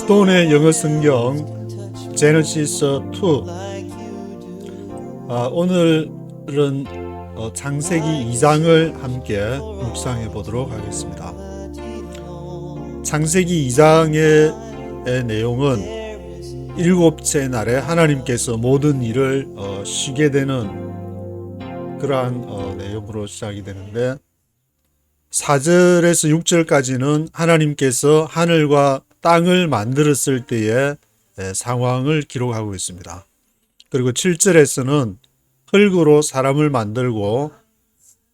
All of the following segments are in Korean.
스톤의 영어 성경 제너시스 2. 오늘은 창세기 2장을 함께 묵상해 보도록 하겠습니다. 창세기 2장의 내용은 일곱째 날에 하나님께서 모든 일을 쉬게 되는 그러한 내용으로 시작이 되는데, 4절에서 6절까지는 하나님께서 하늘과 땅을 만들었을 때의 상황을 기록하고 있습니다. 그리고 7절에서는 흙으로 사람을 만들고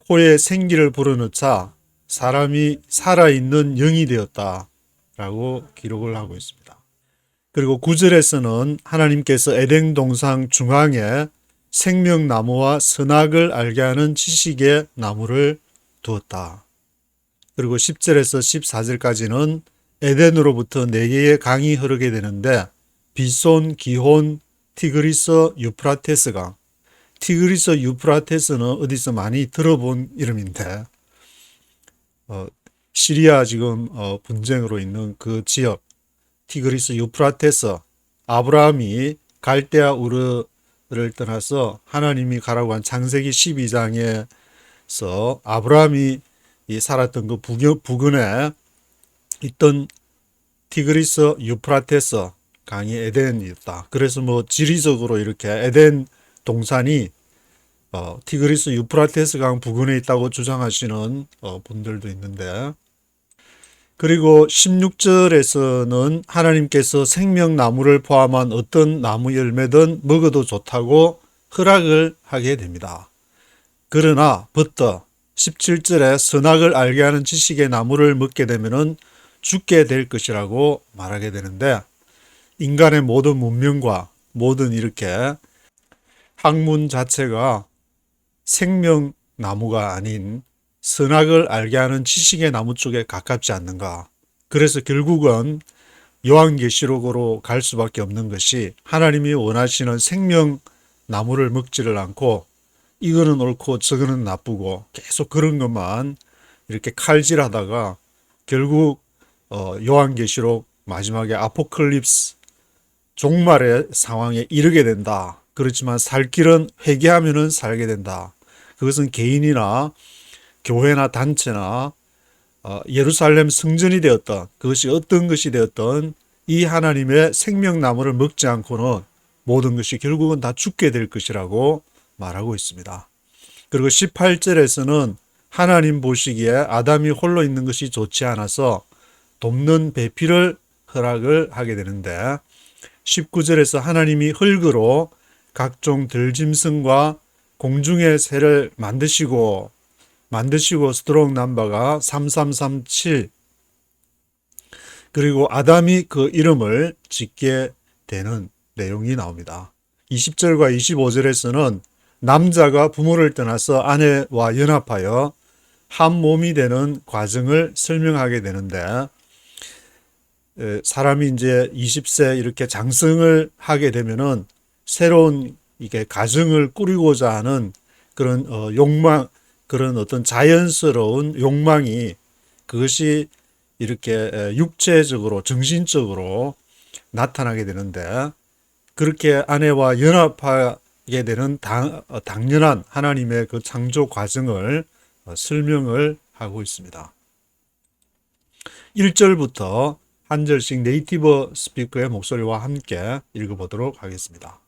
코에 생기를 불어넣자 사람이 살아있는 영이 되었다라고 기록을 하고 있습니다. 그리고 9절에서는 하나님께서 에덴 동산 중앙에 생명나무와 선악을 알게 하는 지식의 나무를 두었다. 그리고 10절에서 14절까지는 에덴으로부터 4개의 강이 흐르게 되는데, 비손, 기혼, 티그리스, 유프라테스 강. 티그리스, 유프라테스는 어디서 많이 들어본 이름인데, 시리아 지금 분쟁으로 있는 그 지역, 티그리스, 유프라테스. 아브라함이 갈대아 우르를 떠나서 하나님이 가라고 한 창세기 12장에서 아브라함이 살았던 그 부근에 있던 티그리스 유프라테스 강이 에덴이었다. 그래서 지리적으로 이렇게 에덴 동산이 티그리스 유프라테스 강 부근에 있다고 주장하시는 분들도 있는데, 그리고 16절에서는 하나님께서 생명나무를 포함한 어떤 나무 열매든 먹어도 좋다고 허락을 하게 됩니다. 그러나 버터 17절에 선악을 알게 하는 지식의 나무를 먹게 되면은 죽게 될 것이라고 말하게 되는데, 인간의 모든 문명과 모든 이렇게 학문 자체가 생명나무가 아닌 선악을 알게 하는 지식의 나무 쪽에 가깝지 않는가. 그래서 결국은 요한계시록으로 갈 수밖에 없는 것이, 하나님이 원하시는 생명나무를 먹지를 않고 이거는 옳고 저거는 나쁘고 계속 그런 것만 이렇게 칼질하다가 결국 요한계시록 마지막에 아포칼립스 종말의 상황에 이르게 된다. 그렇지만 살 길은 회개하면은 살게 된다. 그것은 개인이나 교회나 단체나 예루살렘 성전이 되었던, 그것이 어떤 것이 되었던 이 하나님의 생명나무를 먹지 않고는 모든 것이 결국은 다 죽게 될 것이라고 말하고 있습니다. 그리고 18절에서는 하나님 보시기에 아담이 홀로 있는 것이 좋지 않아서 돕는 배필을 허락을 하게 되는데, 19절에서 하나님이 흙으로 각종 들짐승과 공중의 새를 만드시고 스트롱 넘버가 3337, 그리고 아담이 그 이름을 짓게 되는 내용이 나옵니다. 20절과 25절에서는 남자가 부모를 떠나서 아내와 연합하여 한 몸이 되는 과정을 설명하게 되는데, 사람이 이제 20세 이렇게 장성을 하게 되면은 새로운 이게 가정을 꾸리고자 하는 그런 욕망, 그런 어떤 자연스러운 욕망이, 그것이 이렇게 육체적으로 정신적으로 나타나게 되는데, 그렇게 아내와 연합하게 되는 당연한 하나님의 그 창조 과정을 설명을 하고 있습니다. 1절부터 한 절씩 네이티브 스피커의 목소리와 함께 읽어보도록 하겠습니다.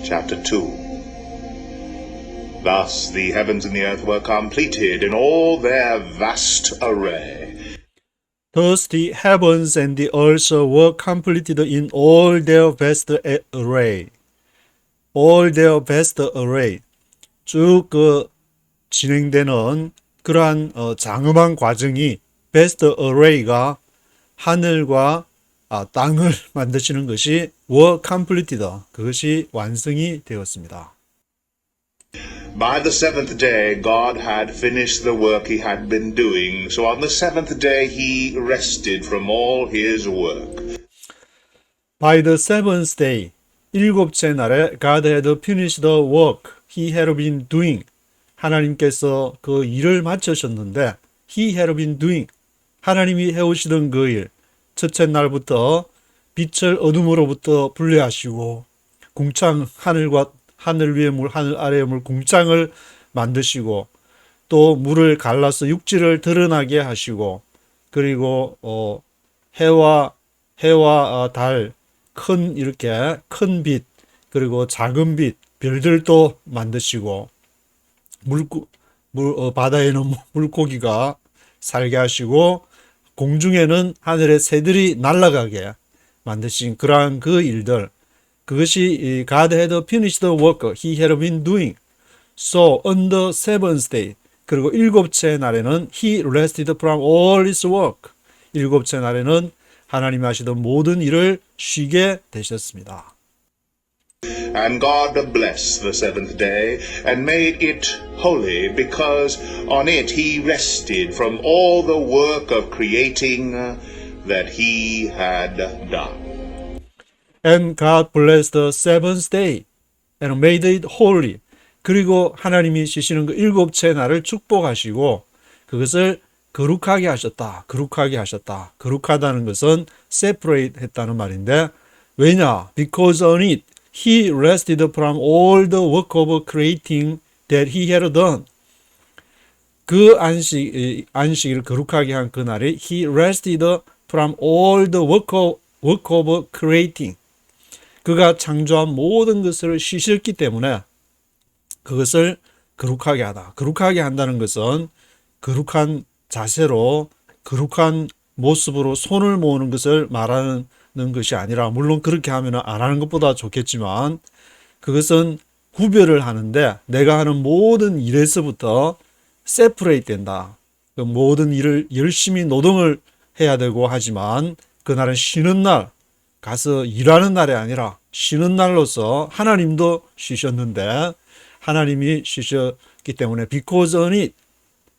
Chapter 2. Thus the heavens and the earth were completed in all their vast array. Thus the heavens and the earth were completed in all their vast array. All their vast array. 쭉 진행되는 그러한 장엄한 과정이, vast array가 하늘과 땅을 만드시는 것이 were completed, 그것이 완성이 되었습니다. By the seventh day God had finished the work he had been doing, so on the seventh day he rested from all his work. By the seventh day, 일곱째 날에 God had finished the work he had been doing. 하나님께서 그 일을 마치셨는데, he had been doing, 하나님이 해오시던 그 일, 첫째 날부터 빛을 어둠으로부터 분리하시고 궁창 하늘과 하늘 위의 물, 하늘 아래의 물 궁창을 만드시고 또 물을 갈라서 육지를 드러나게 하시고 그리고 해와 달, 이렇게 큰 빛, 그리고 작은 빛, 별들도 만드시고 바다에는 물고기가 살게 하시고 공중에는 하늘의 새들이 날아가게 만드신 그러한 그 일들, 그것이 God had finished the work he had been doing. So on the seventh day, 그리고 일곱째 날에는 he rested from all his work. 일곱째 날에는 하나님이 하시던 모든 일을 쉬게 되셨습니다. And God blessed the seventh day and made it holy, because on it he rested from all the work of creating that he had done. And God blessed the seventh day and made it holy. 그리고 하나님이 쉬시는 그 일곱째 날을 축복하시고 그것을 거룩하게 하셨다. 거룩하게 하셨다. 거룩하다는 것은 separate 했다는 말인데 왜냐? Because on it he rested from all the work of creating that he had done. 그 안식일을 거룩하게 한 그날에 he rested from all the work of creating. 그가 창조한 모든 것을 쉬셨기 때문에 그것을 거룩하게 하다. 거룩하게 한다는 것은 거룩한 자세로 거룩한 모습으로 손을 모으는 것을 말하는 것이 아니라, 물론 그렇게 하면 안 하는 것보다 좋겠지만 그것은 구별을 하는데 내가 하는 모든 일에서부터 세퍼레이트 된다. 그 모든 일을 열심히 노동을 해야 되고 하지만 그날은 쉬는 날, 가서 일하는 날이 아니라 쉬는 날로서 하나님도 쉬셨는데 하나님이 쉬셨기 때문에 because on it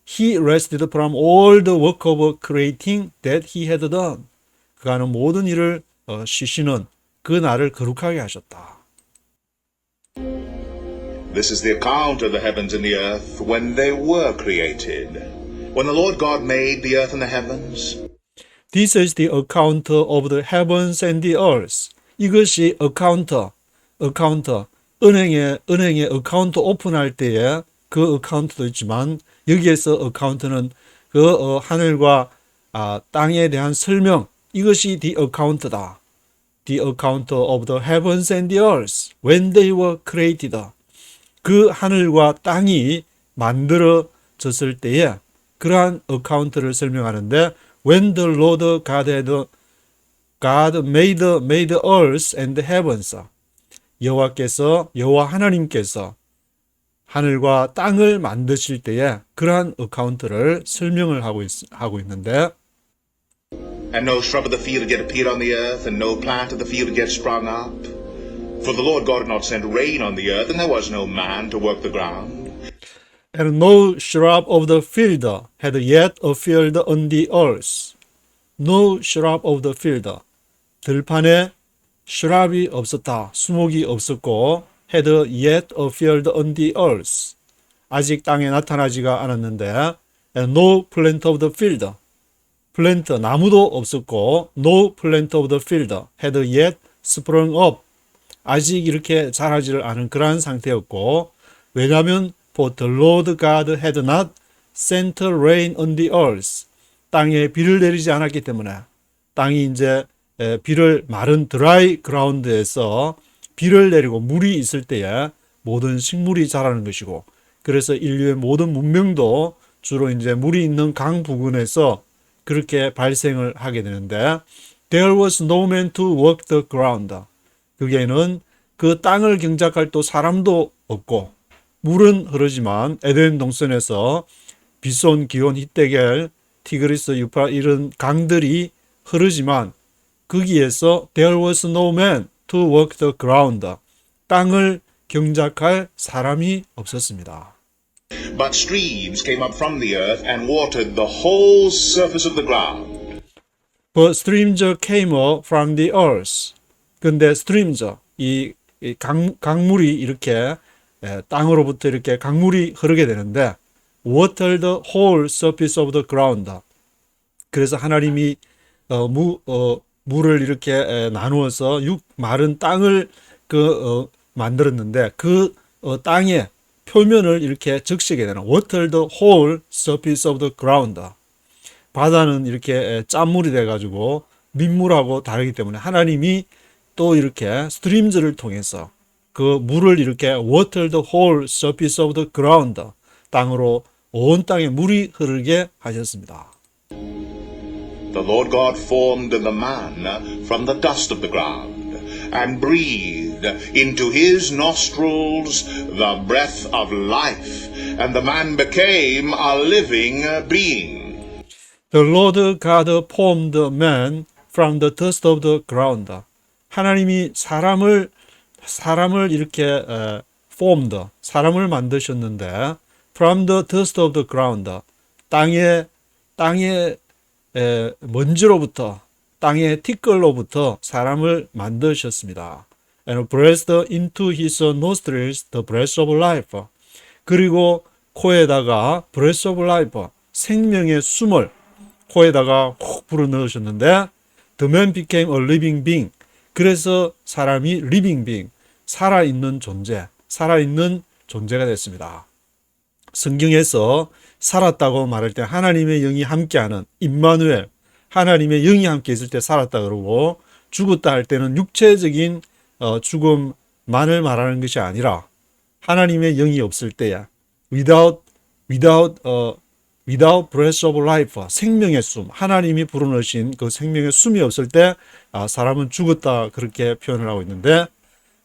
he rested from all the work of creating that he had done. 그가 하는 모든 일을 쉬시는 그 날을 거룩하게 하셨다. This is the account of the heavens and the earth when they were created. When the Lord God made the earth and the heavens. This is the account of the heavens and the earth. 이것이 account, 은행에 어카운트 오픈할 때에 그 어카운트도 있지만 여기에서 어카운트는 그 하늘과 땅에 대한 설명, 이것이 the account다. The account of the heavens and the earth when they were created. 그 하늘과 땅이 만들어졌을 때에 그러한 어카운트를 설명하는데 when the Lord God made the earth and the heavens. 여호와 하나님께서 하늘과 땅을 만드실 때에 그러한 어카운트를 설명을 하고 있는데 And no shrub of the field yet appeared on the earth, and no plant of the field yet sprung up. For the Lord God had not sent rain on the earth, and there was no man to work the ground. And no shrub of the field had yet appeared on the earth. No shrub of the field. 들판에 shrub이 없었다. 수목이 없었고 had yet appeared on the earth. 아직 땅에 나타나지가 않았는데 and no plant of the field. plant, 나무도 없었고 no plant of the field had yet sprung up. 아직 이렇게 자라지를 않은 그러한 상태였고 왜냐하면 for the Lord God had not sent rain on the earth. 땅에 비를 내리지 않았기 때문에 땅이 이제 비를 마른 드라이 그라운드에서 비를 내리고 물이 있을 때에 모든 식물이 자라는 것이고 그래서 인류의 모든 문명도 주로 이제 물이 있는 강 부근에서 그렇게 발생을 하게 되는데 there was no man to work the ground. 거기에는 그 땅을 경작할 또 사람도 없고 물은 흐르지만 에덴 동산에서 비손, 기온, 히데겔, 티그리스, 유프라 이런 강들이 흐르지만 거기에서 there was no man to work the ground. 땅을 경작할 사람이 없었습니다. But streams came up from the earth and watered the whole surface of the ground. But streams came up from the earth. 근데 streams, 이 강물이 이렇게 땅으로부터 이렇게 강물이 흐르게 되는데 watered the whole surface of the ground. 그래서 하나님이 물을 이렇게 나누어서 마른 땅을 만들었는데 땅의 표면을 이렇게 적시게 되는 water the whole surface of the ground. 바다는 이렇게 짠물이 돼가지고 민물하고 다르기 때문에 하나님이 또 이렇게 스트림즈를 통해서 그 물을 이렇게 water the whole surface of the ground, 땅으로 온 땅에 물이 흐르게 하셨습니다. The Lord God formed the man from the dust of the ground and breathed into his nostrils the breath of life, and the man became a living being. The Lord God formed man from the dust of the ground. 하나님이 사람을 이렇게 formed, 사람을 만드셨는데 from the dust of the ground, 땅의 먼지로부터, 땅의 티끌로부터 사람을 만드셨습니다. And breathed into his nostrils the breath of life. 그리고 코에다가 breath of life, 생명의 숨을 코에다가 훅 불어넣으셨는데 the man became a living being. 그래서 사람이 living being, 살아있는 존재가 됐습니다. 성경에서 살았다고 말할 때 하나님의 영이 함께하는 임마누엘, 하나님의 영이 함께 있을 때 살았다 그러고, 죽었다 할 때는 육체적인 죽음만을 말하는 것이 아니라 하나님의 영이 없을 때야, without breath of life, 생명의 숨, 하나님이 불어넣으신 그 생명의 숨이 없을 때 사람은 죽었다, 그렇게 표현을 하고 있는데,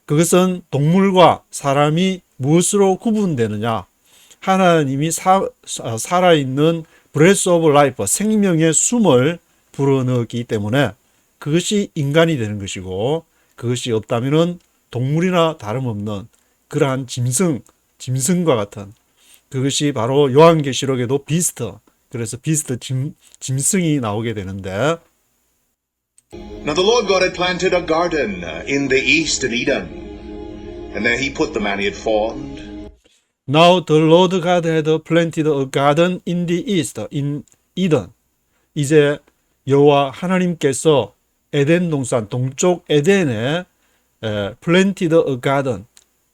그것은 동물과 사람이 무엇으로 구분되느냐? 하나님이 살아있는 breath of life, 생명의 숨을 불어넣기 때문에 그것이 인간이 되는 것이고, 그것이 없다면은 동물이나 다름없는 그러한 짐승과 같은, 그것이 바로 요한계시록에도 비스트, 그래서 비스트 짐승이 나오게 되는데, Now the Lord God had planted a garden in the east of Eden, and there he put the man he had formed. Now the Lord God had planted a garden in the east, in Eden. 이제 여호와 하나님께서 에덴 동산, 동쪽 에덴에 planted a garden,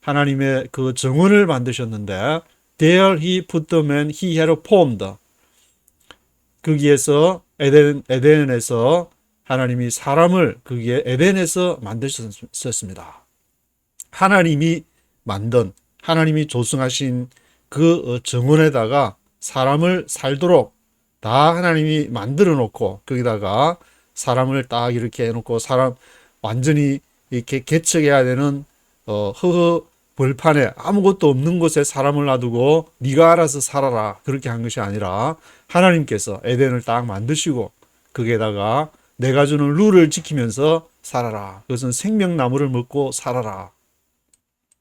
하나님의 그 정원을 만드셨는데, there he put the man he had formed. 거기에서 에덴에서 하나님이 사람을 거기에 에덴에서 만드셨습니다. 하나님이 만든, 하나님이 조성하신 그 정원에다가 사람을 살도록 다 하나님이 만들어 놓고, 거기다가 사람을 딱 이렇게 해놓고, 사람 완전히 이렇게 개척해야 되는 벌판에 아무것도 없는 곳에 사람을 놔두고 네가 알아서 살아라, 그렇게 한 것이 아니라 하나님께서 에덴을 딱 만드시고 거기에다가 내가 주는 룰을 지키면서 살아라, 그것은 생명나무를 먹고 살아라.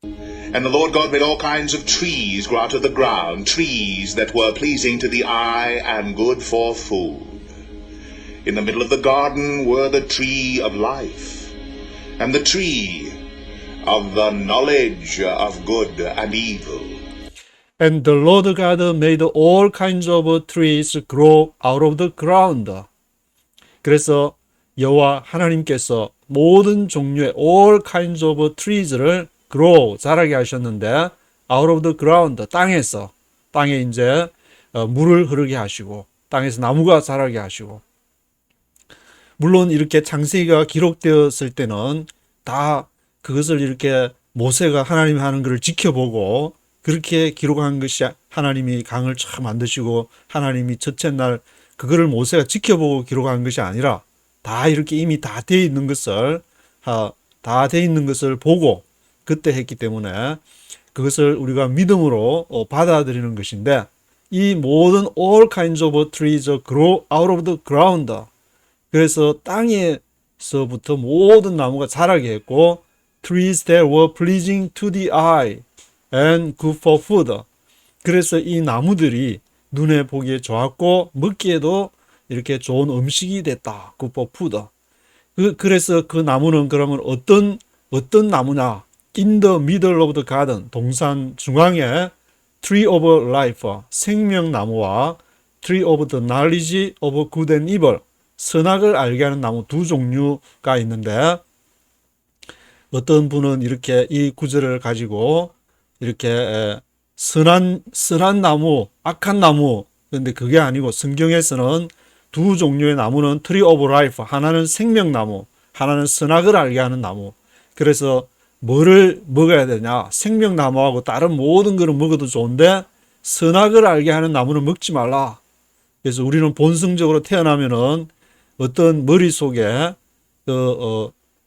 And the Lord God made all kinds of trees grow out of the ground, trees that were pleasing to the eye and good for food. In the middle of the garden were the tree of life, and the tree of the knowledge of good and evil. And the Lord God made all kinds of trees grow out of the ground. 그래서 여호와 하나님께서 모든 종류의 all kinds of trees를 grow, 자라게 하셨는데, out of the ground, 땅에 이제 물을 흐르게 하시고, 땅에서 나무가 자라게 하시고, 물론 이렇게 창세기가 기록되었을 때는 다 그것을 이렇게 모세가 하나님이 하는 것을 지켜보고 그렇게 기록한 것이, 하나님이 강을 쫙 만드시고 하나님이 첫째 날 그거를 모세가 지켜보고 기록한 것이 아니라 다 이렇게 이미 다 돼 있는 것을 보고 그때 했기 때문에 그것을 우리가 믿음으로 받아들이는 것인데, 이 모든 all kinds of trees grow out of the ground. 그래서 땅에서부터 모든 나무가 자라게 했고, trees that were pleasing to the eye and good for food. 그래서 이 나무들이 눈에 보기에 좋았고 먹기에도 이렇게 좋은 음식이 됐다. good for food. 그래서 그 나무는 그러면 어떤 나무냐? In the middle of the garden, 동산 중앙에 tree of life, 생명나무와 tree of the knowledge of good and evil, 선악을 알게 하는 나무 두 종류가 있는데 어떤 분은 이렇게 이 구절을 가지고 이렇게 선한 나무, 악한 나무, 그런데 그게 아니고 성경에서는 두 종류의 나무는 트리 오브 라이프, 하나는 생명나무, 하나는 선악을 알게 하는 나무. 그래서 뭐를 먹어야 되냐? 생명나무하고 다른 모든 것을 먹어도 좋은데 선악을 알게 하는 나무는 먹지 말라. 그래서 우리는 본성적으로 태어나면은 어떤 머릿속에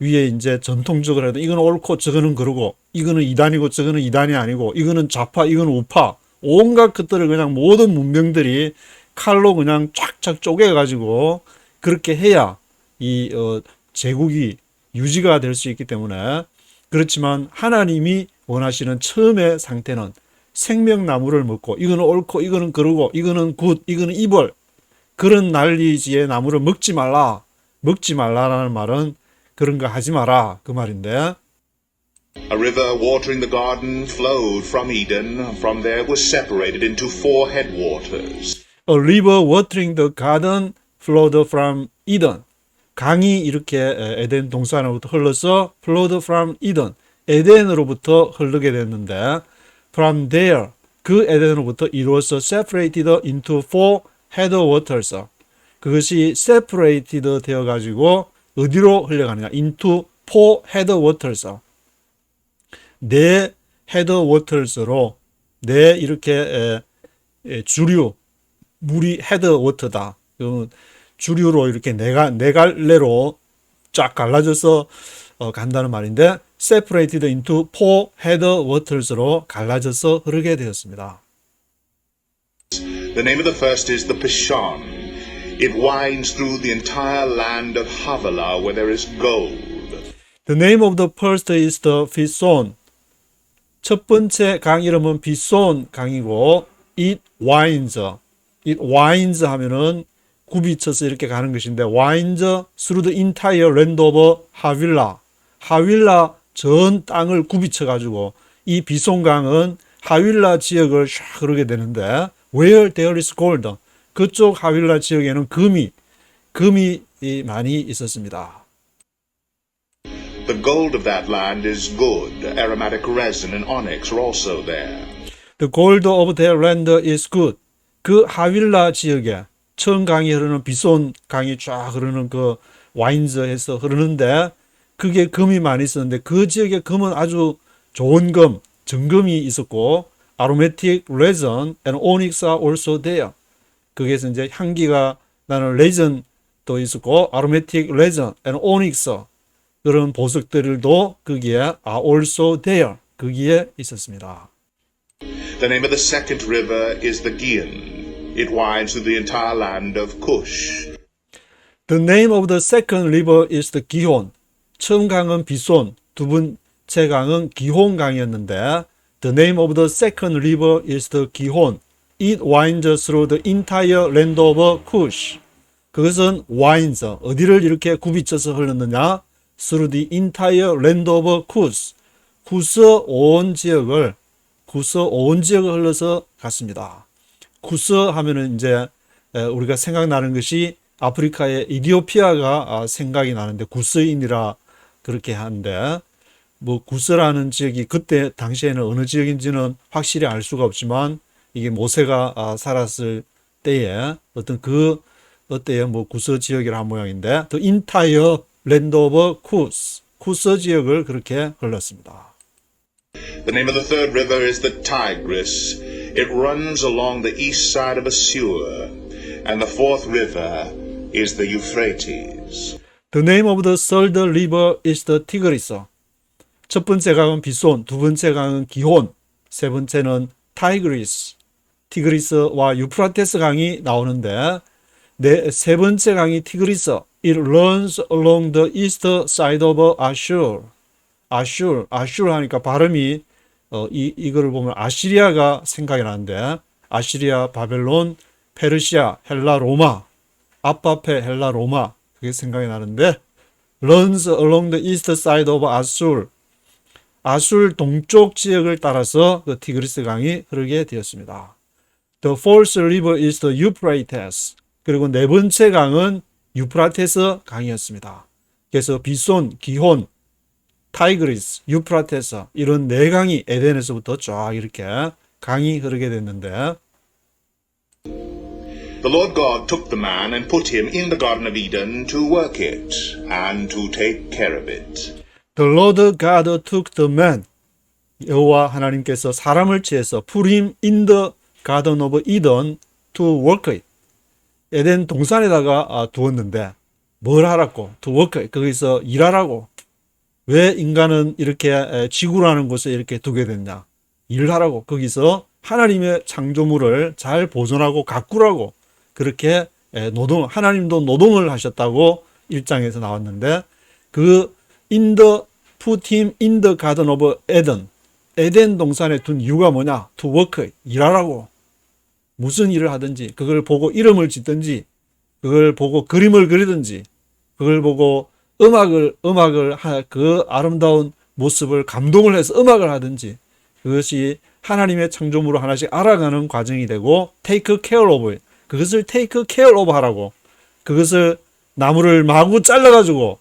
위에 이제 전통적으로 해도 이거는 옳고 저거는 그러고 이거는 이단이고 저거는 이단이 아니고 이거는 좌파 이거는 우파 온갖 것들을 그냥 모든 문명들이 칼로 그냥 쫙쫙 쪼개가지고 그렇게 해야 이 제국이 유지가 될 수 있기 때문에 그렇지만 하나님이 원하시는 처음의 상태는 생명나무를 먹고 이거는 옳고 이거는 그러고 이거는 굿 이거는 이벌 그런 난리지의 나무를 먹지 말라. 먹지 말라라는 말은 그런 거 하지 마라 그 말인데 A river watering the garden flowed from Eden. From there it was separated into four headwaters. A river watering the garden flowed from Eden. 강이 이렇게 에덴 동산으로부터 흘러서 flowed from Eden. 에덴으로부터 흐르게 됐는데 from there 그 에덴으로부터 이루어서 separated into four headwaters. 그것이 separated 되어 가지고 어디로 흘러가느냐? into four headwaters. 네 headwaters로 네 이렇게 주류 물이 헤드워터다. 주류로 이렇게 네 갈래로 쫙 갈라져서 간다는 말인데 separated into four headwaters로 갈라져서 흐르게 되었습니다. The name of the first is the Pishon. It winds through the entire land of Havilah where there is gold. The name of the first is the Pishon. 첫 번째 강 이름은 비손 강이고 it winds. it winds 하면은 굽이쳐서 이렇게 가는 것인데 winds through the entire land of Havilah. 하윌라 전 땅을 굽이쳐 가지고 이 비손강은 하윌라 지역을 샥 흐르게 되는데 where there is gold. 그쪽 하윌라 지역에는 금이 많이 있었습니다. The gold of that land is good. Aromatic resin and onyx are also there. The gold of their land is good. 그 하윌라 지역에 처음 강이 흐르는 비손 강이 쫙 흐르는 그 와인즈에서 흐르는데 그게 금이 많이 있었는데 그 지역에 금은 아주 좋은 금, 정금이 있었고 aromatic resin and onyx are also there. 거기에서 이제 향기가 나는 레전도 있었고 aromatic resin and onyx 그런 보석들도 거기에 are also there. 거기에 있었습니다. The name of the second river is the Gihon. It winds through the entire land of Cush. The name of the second river is the Gihon. 처음 강은 비손, 두 번째 강은 기혼 강이었는데 The name of the second river is the Gihon. It winds through the entire land of Cush. 그것은 winds, 어디를 이렇게 굽이쳐서 흘렀느냐? Through the entire land of Cush. 쿠스 온 지역을 흘러서 갔습니다. 쿠스 하면은 이제 우리가 생각나는 것이 아프리카의 이디오피아가 생각이 나는데 구스인이라 그렇게 하는데 뭐 구스라는 지역이 그때 당시에는 어느 지역인지는 확실히 알 수가 없지만 이게 모세가 살았을 때에 어떤 그때의 뭐 구스 지역이라 한 모양인데 The entire land of Cush, 쿠스 지역을 그렇게 흘렀습니다. The name of the third river is the Tigris. It runs along the east side of Assur. And the fourth river is the Euphrates. The name of the third river is the Tigris. 첫 번째 강은 비손, 두 번째 강은 기혼, 세 번째는 타이그리스. 티그리스와 유프라테스 강이 나오는데 세 번째 강이 티그리스. It runs along the east side of Assur. 아슈르 하니까 발음이 이거를 보면 아시리아가 생각이 나는데 아시리아, 바벨론, 페르시아, 헬라, 로마, 아빠페 헬라, 로마 그게 생각이 나는데 runs along the east side of Assur. 아술 동쪽 지역을 따라서 그 티그리스 강이 흐르게 되었습니다. The fourth river is the Euphrates. 그리고 네 번째 강은 유프라테스 강이었습니다. 그래서 비손, 기혼, 타이그리스, 유프라테스 이런 네 강이 에덴에서부터 쫙 이렇게 강이 흐르게 됐는데 The Lord God took the man and put him in the Garden of Eden to work it and to take care of it. The Lord God took the man 여호와 하나님께서 사람을 취해서 put him in the Garden of Eden to work it 에덴 동산에다가 두었는데 뭘 하라고? to work it 거기서 일하라고. 왜 인간은 이렇게 지구라는 곳에 이렇게 두게 됐냐? 일하라고. 거기서 하나님의 창조물을 잘 보존하고 가꾸라고 그렇게 하나님도 노동을 하셨다고 1장에서 나왔는데 그 put him in the garden of Eden 에덴 동산에 둔 이유가 뭐냐? to work, 일하라고. 무슨 일을 하든지 그걸 보고 이름을 짓든지 그걸 보고 그림을 그리든지 그걸 보고 음악을 그 아름다운 모습을 감동을 해서 음악을 하든지 그것이 하나님의 창조물로 하나씩 알아가는 과정이 되고 take care of it. 그것을 take care of 하라고. 그것을 나무를 마구 잘라가지고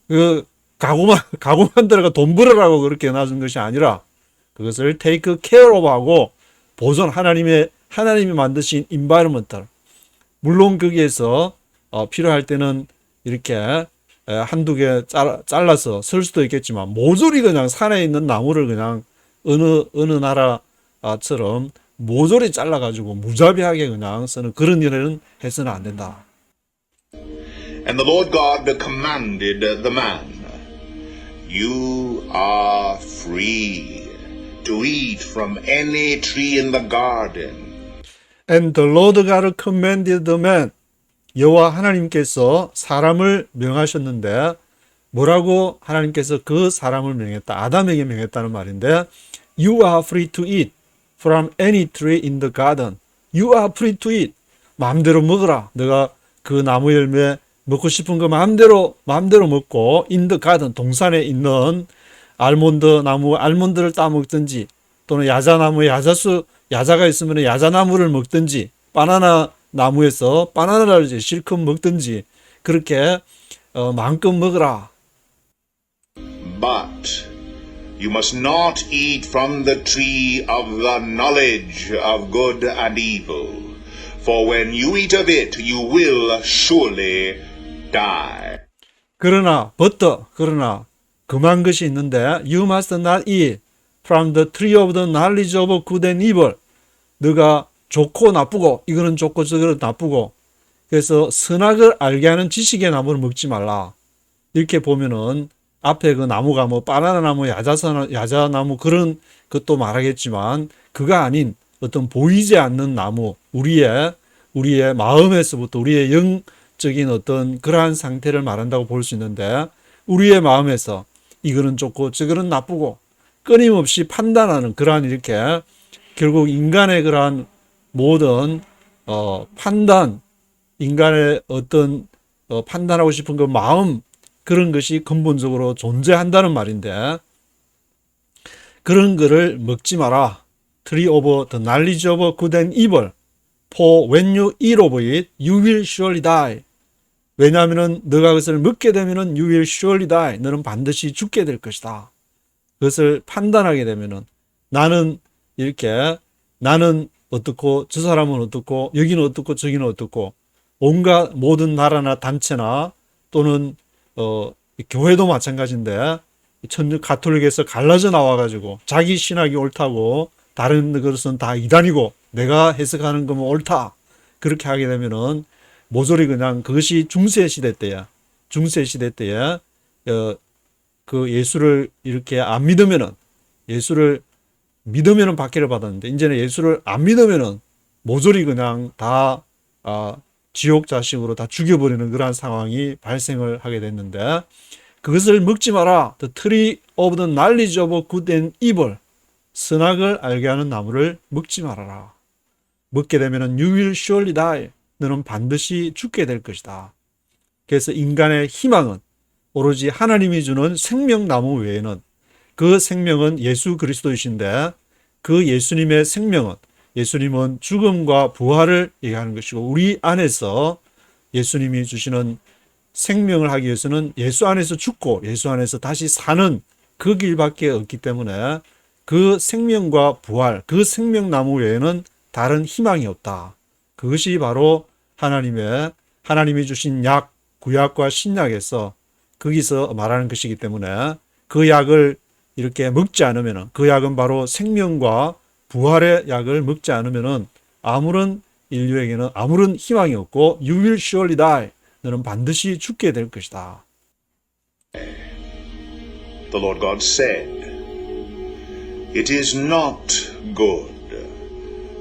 그 가구 만들어가 돈 벌으라고 그렇게 놔준 것이 아니라 그것을 take care of 하고 보존 하나님이 만드신 environmental. 물론 거기에서 필요할 때는 이렇게 한두 개 잘라서 쓸 수도 있겠지만 모조리 그냥 산에 있는 나무를 그냥 어느 나라처럼 모조리 잘라가지고 무자비하게 그냥 쓰는 그런 일은 해서는 안 된다. And the Lord God commanded the man, You are free to eat from any tree in the garden. And the Lord God commanded the man. 여호와 하나님께서 사람을 명하셨는데 뭐라고 하나님께서 그 사람을 명했다. 아담에게 명했다는 말인데 You are free to eat from any tree in the garden. You are free to eat. 마음대로 먹어라. 너가 그 나무 열매 먹고 싶은 거 마음대로 먹고 in the garden 동산에 있는 알몬드 나무 알몬드를 따먹든지 또는 야자나무 야자가 있으면 야자나무를 먹든지 바나나 나무에서 바나나를 이제 실컷 먹든지 그렇게 마음껏 먹어라. But you must not eat from the tree of the knowledge of good and evil, for when you eat of it, you will surely die. 그러나 금한 것이 있는데 you must not eat from the tree of the knowledge of good and evil. 너가 좋고 나쁘고 이거는 좋고 저거는 나쁘고 그래서 선악을 알게 하는 지식의 나무를 먹지 말라. 이렇게 보면은 앞에 그 나무가 뭐 바나나 나무, 야자나무 그런 것도 말하겠지만 그가 아닌 어떤 보이지 않는 나무 우리의 마음에서부터 우리의 영적인 어떤 그러한 상태를 말한다고 볼 수 있는데 우리의 마음에서 이거는 좋고 저거는 나쁘고 끊임없이 판단하는 그러한 이렇게 결국 인간의 그러한 모든 판단, 인간의 어떤 판단하고 싶은 그 마음 그런 것이 근본적으로 존재한다는 말인데 그런 거를 먹지 마라. Tree of the knowledge of good and evil. For when you eat of it, you will surely die. 왜냐하면은 너가 그것을 먹게 되면은 you will surely die. 너는 반드시 죽게 될 것이다. 그것을 판단하게 되면은 나는 어떻고 저 사람은 어떻고 여기는 어떻고 저기는 어떻고 온갖 모든 나라나 단체나 또는 교회도 마찬가지인데 가톨릭에서 갈라져 나와가지고 자기 신학이 옳다고 다른 것은 다 이단이고 내가 해석하는 거면 옳다 그렇게 하게 되면은 모조리 그냥 그것이 중세 시대 때에 그 예수를 이렇게 안 믿으면은 예수를 믿으면은 박해를 받았는데 이제는 예수를 안 믿으면은 모조리 그냥 다 지옥 자식으로 다 죽여버리는 그러한 상황이 발생을 하게 됐는데 그것을 먹지 마라. The tree of the knowledge of good and evil. 선악을 알게 하는 나무를 먹지 말아라. 먹게 되면은 you will surely die. 너는 반드시 죽게 될 것이다. 그래서 인간의 희망은 오로지 하나님이 주는 생명나무 외에는 그 생명은 예수 그리스도이신데 그 예수님의 생명은 예수님은 죽음과 부활을 얘기하는 것이고 우리 안에서 예수님이 주시는 생명을 하기 위해서는 예수 안에서 죽고 예수 안에서 다시 사는 그 길밖에 없기 때문에 그 생명과 부활, 그 생명나무 외에는 다른 희망이 없다. 그것이 바로 하나님이 주신 약, 구약과 신약에서 거기서 말하는 것이기 때문에 그 약을 이렇게 먹지 않으면, 그 약은 바로 생명과 부활의 약을 먹지 않으면 아무런 인류에게는 아무런 희망이 없고 You will surely die. 너는 반드시 죽게 될 것이다. The Lord God said, It is not good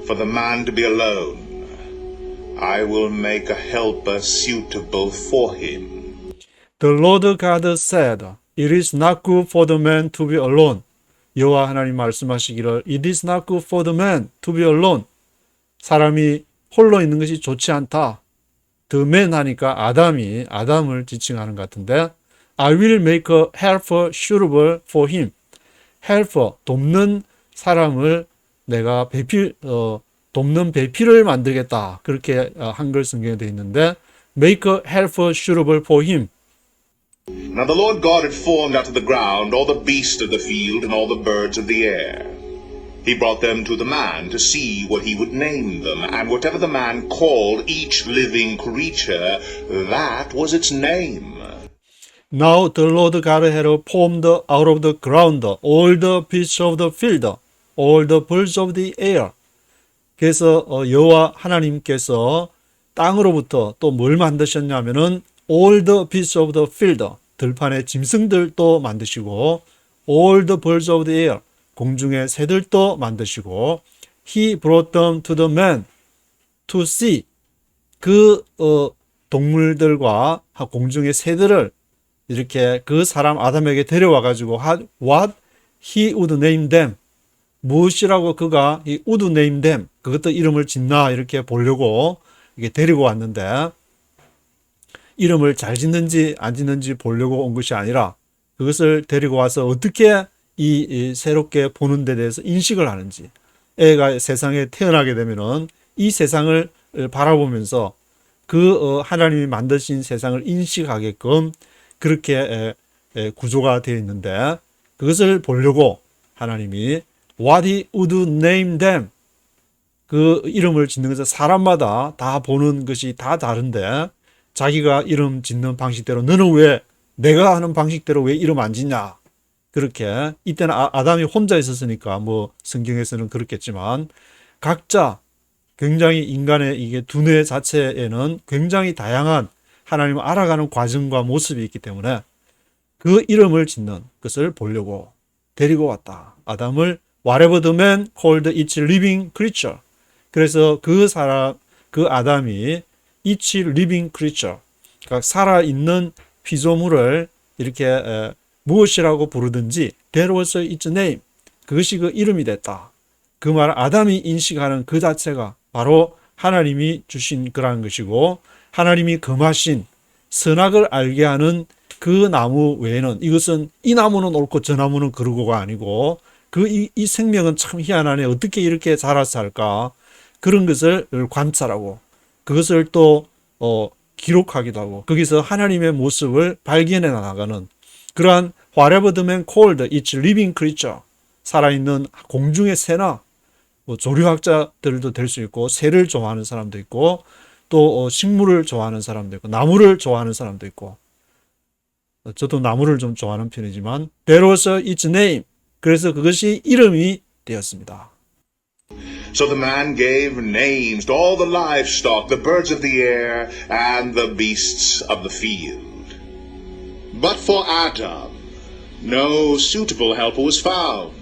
for the man to be alone. I will make a helper suitable for him. The Lord God said, It is not good for the man to be alone. 여호와 하나님 말씀하시기를 It is not good for the man to be alone. 사람이 홀로 있는 것이 좋지 않다. The man 하니까 아담을 지칭하는 것 같은데 I will make a helper suitable for him. helper, 돕는 사람을 내가 돕는 배필을 만들겠다. 그렇게 한글 성경에 되어 있는데 make a helper suitable for him. Now the Lord God had formed out of the ground all the beasts of the field and all the birds of the air. He brought them to the man to see what he would name them, and whatever the man called each living creature, that was its name. Now the Lord God had formed out of the ground all the beasts of the field, all the birds of the air. 그래서 여호와 하나님께서 땅으로부터 또 뭘 만드셨냐면은 all the beasts of the field, 들판의 짐승들도 만드시고 all the birds of the air, 공중의 새들도 만드시고 He brought them to the man to see. 그 동물들과 공중의 새들을 이렇게 그 사람 아담에게 데려와 가지고 what he would name them, 무엇이라고 그가 이 would name them, 그것도 이름을 짓나 이렇게 보려고 이게 데리고 왔는데 이름을 잘 짓는지 안 짓는지 보려고 온 것이 아니라 그것을 데리고 와서 어떻게 이 새롭게 보는 데 대해서 인식을 하는지, 애가 세상에 태어나게 되면은 이 세상을 바라보면서 그 하나님이 만드신 세상을 인식하게끔 그렇게 구조가 되어 있는데 그것을 보려고 하나님이 what he would name them, 그 이름을 짓는 것은 사람마다 다 보는 것이 다 다른데 자기가 이름 짓는 방식대로 너는 왜 내가 하는 방식대로 왜 이름 안 짓냐, 그렇게 이때는 아담이 혼자 있었으니까 뭐 성경에서는 그렇겠지만 각자 굉장히 인간의 이게 두뇌 자체에는 굉장히 다양한 하나님을 알아가는 과정과 모습이 있기 때문에 그 이름을 짓는 것을 보려고 데리고 왔다. 아담을 whatever the man called each living creature. 그래서 그 아담이 each living creature, 그러니까 살아있는 피조물을 이렇게 무엇이라고 부르든지 there was its name, 그것이 그 이름이 됐다. 그 말 아담이 인식하는 그 자체가 바로 하나님이 주신 그러한 것이고 하나님이 금하신 선악을 알게 하는 그 나무 외에는 이것은 이 나무는 옳고 저 나무는 그르고가 아니고 이 생명은 참 희한하네, 어떻게 이렇게 자라서 살까, 그런 것을 관찰하고 그것을 또 기록하기도 하고 거기서 하나님의 모습을 발견해 나가는 그러한 whatever the man called each living creature, 살아있는 공중의 새나 뭐 조류학자들도 될 수 있고 새를 좋아하는 사람도 있고 또 식물을 좋아하는 사람도 있고 나무를 좋아하는 사람도 있고 저도 나무를 좀 좋아하는 편이지만 there was its name, 그래서 그것이 이름이 되었습니다. So the man gave names to all the livestock, the birds of the air, and the beasts of the field. But for Adam, no suitable helper was found.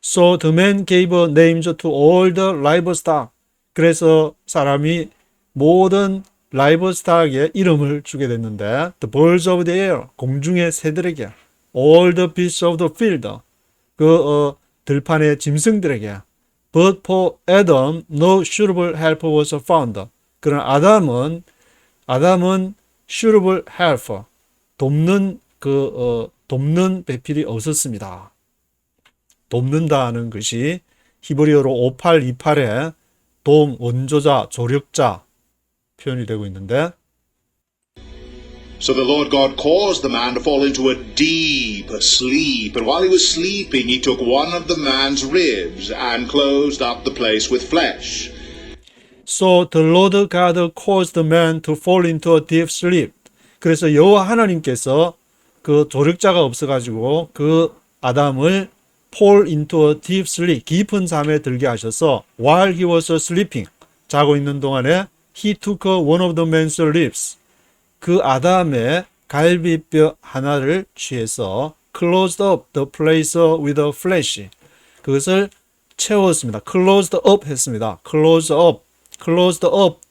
So the man gave names to all the livestock. 그래서 사람이 모든 livestock에 이름을 주게 됐는데 the birds of the air, 공중의 새들에게, all the beasts of the field, 들판의 짐승들에게, but for Adam no suitable helper was found. 그러나 아담은 suitable helper, 돕는 배필이 없었습니다. 돕는다는 것이 히브리어로 5828에 원조자, 조력자 표현이 되고 있는데 So the Lord God caused the man to fall into a deep sleep, and while he was sleeping, he took one of the man's ribs and closed up the place with flesh. So the Lord God caused the man to fall into a deep sleep. 그래서 여호와 하나님께서 그 조력자가 없어가지고 그 아담을 fall into a deep sleep, 깊은 잠에 들게 하셔서 while he was sleeping, 자고 있는 동안에 he took one of the man's ribs, 그 아담의 갈비뼈 하나를 취해서 closed up the place with a flesh, 그것을 채웠습니다. closed up 했습니다. closed up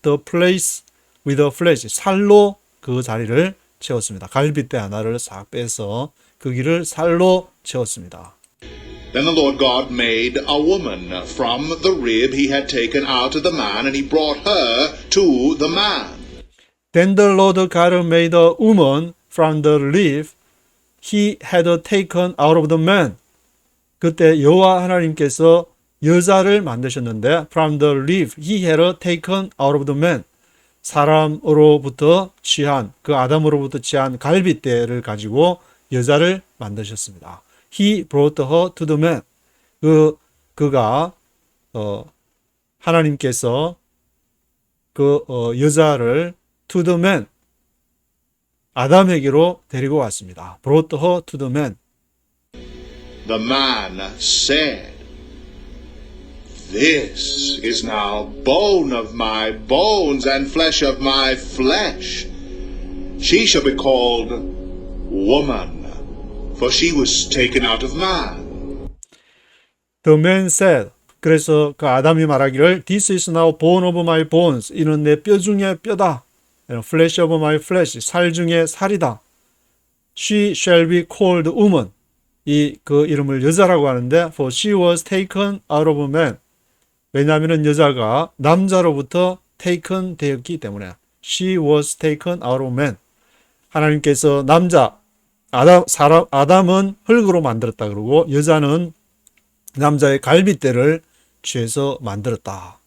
the place with a flesh, 살로 그 자리를 채웠습니다. 갈비뼈 하나를 싹 빼서 거기를 살로 채웠습니다. Then the Lord God made a woman from the rib he had taken out of the man, and he brought her to the man. Then the Lord God made a woman from the rib he had taken out of the man. 그때 여호와 하나님께서 여자를 만드셨는데 from the rib he had taken out of the man, 사람으로부터 취한, 그 아담으로부터 취한 갈빗대를 가지고 여자를 만드셨습니다. He brought her to the man. 그가 하나님께서 여자를 to the man, 아담에게로 데리고 왔습니다. brought her to the man. The man said, This is now bone of my bones and flesh of my flesh. She shall be called woman, for she was taken out of man. The man said, 그래서 그 아담이 말하기를 This is now bone of my bones. 이는 내 뼈 중에 뼈다. Flesh of my flesh. 살 중에 살이다. She shall be called woman. 그 이름을 여자라고 하는데 For she was taken out of man. 왜냐하면 여자가 남자로부터 taken 되었기 때문에 She was taken out of man. 하나님께서 아담은 흙으로 만들었다 그러고 여자는 남자의 갈빗대를 취해서 만들었다.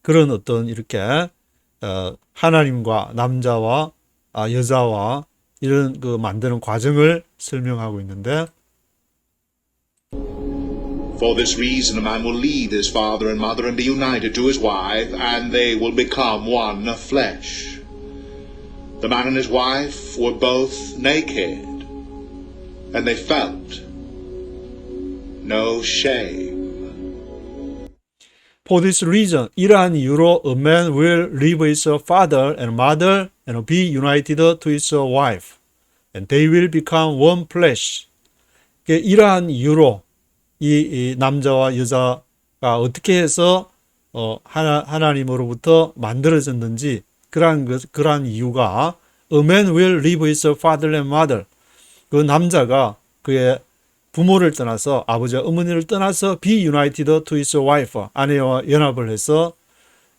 그런 어떤 이렇게 하나님과 남자와 여자와 이런 그 만드는 과정을 설명하고 있는데 For this reason a man will leave his father and mother and be united to his wife, and they will become one flesh. The man and his wife were both naked, and they felt no shame. For this reason, 이러한 이유로 a man will leave his father and mother and be united to his wife, and they will become one flesh. 이러한 이유로 이 남자와 여자가 어떻게 해서 하나님으로부터 만들어졌는지 그러한 이유가 a man will leave his father and mother. 그 남자가 그의 부모를 떠나서 아버지와 어머니를 떠나서 be united to his wife, 아내와 연합을 해서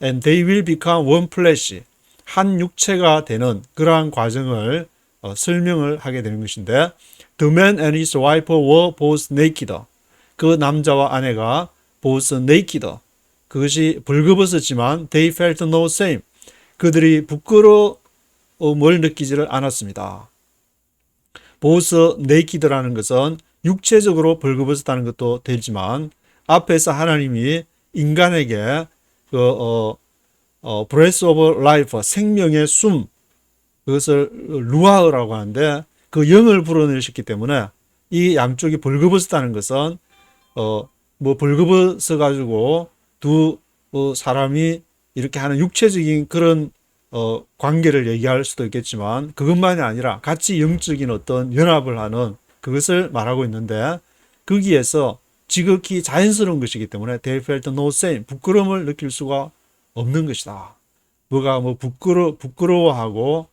and they will become one flesh, 한 육체가 되는 그러한 과정을 설명을 하게 되는 것인데 the man and his wife were both naked. 그 남자와 아내가 both naked, 그것이 벌거벗었지만 they felt no shame. 그들이 부끄러움을 느끼지를 않았습니다. both naked라는 것은 육체적으로 벌거벗었다는 것도 되지만 앞에서 하나님이 인간에게 breath of life, 생명의 숨, 그것을 루아흐라고 하는데 그 영을 불어넣으셨기 때문에 이 양쪽이 벌거벗었다는 것은 벌거벗어 가지고 두 사람이 이렇게 하는 육체적인 그런 관계를 얘기할 수도 있겠지만 그것만이 아니라 같이 영적인 어떤 연합을 하는 그것을 말하고 있는데 거기에서 지극히 자연스러운 것이기 때문에 they felt no shame, 부끄러움을 느낄 수가 없는 것이다. 뭐가 부끄러워하고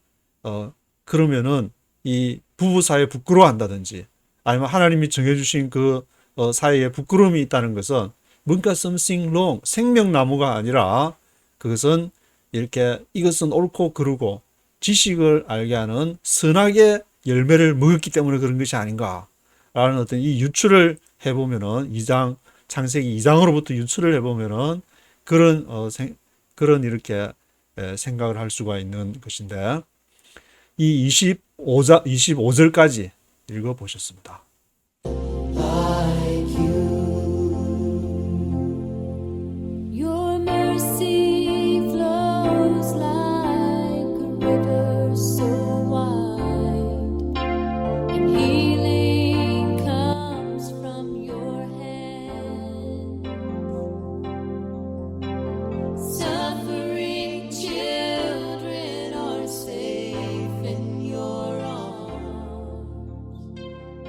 그러면은 이 부부 사이에 부끄러워한다든지 아니면 하나님이 정해주신 그 사이에 부끄러움이 있다는 것은 뭔가 something wrong, 생명나무가 아니라 그것은 이렇게 이것은 옳고 그르고 지식을 알게 하는 선악의 열매를 먹었기 때문에 그런 것이 아닌가라는 어떤 이 유추를 해보면은 창세기 2장으로부터 유추를 해보면은 그런 이렇게 생각을 할 수가 있는 것인데 이 25절까지 읽어보셨습니다. like you.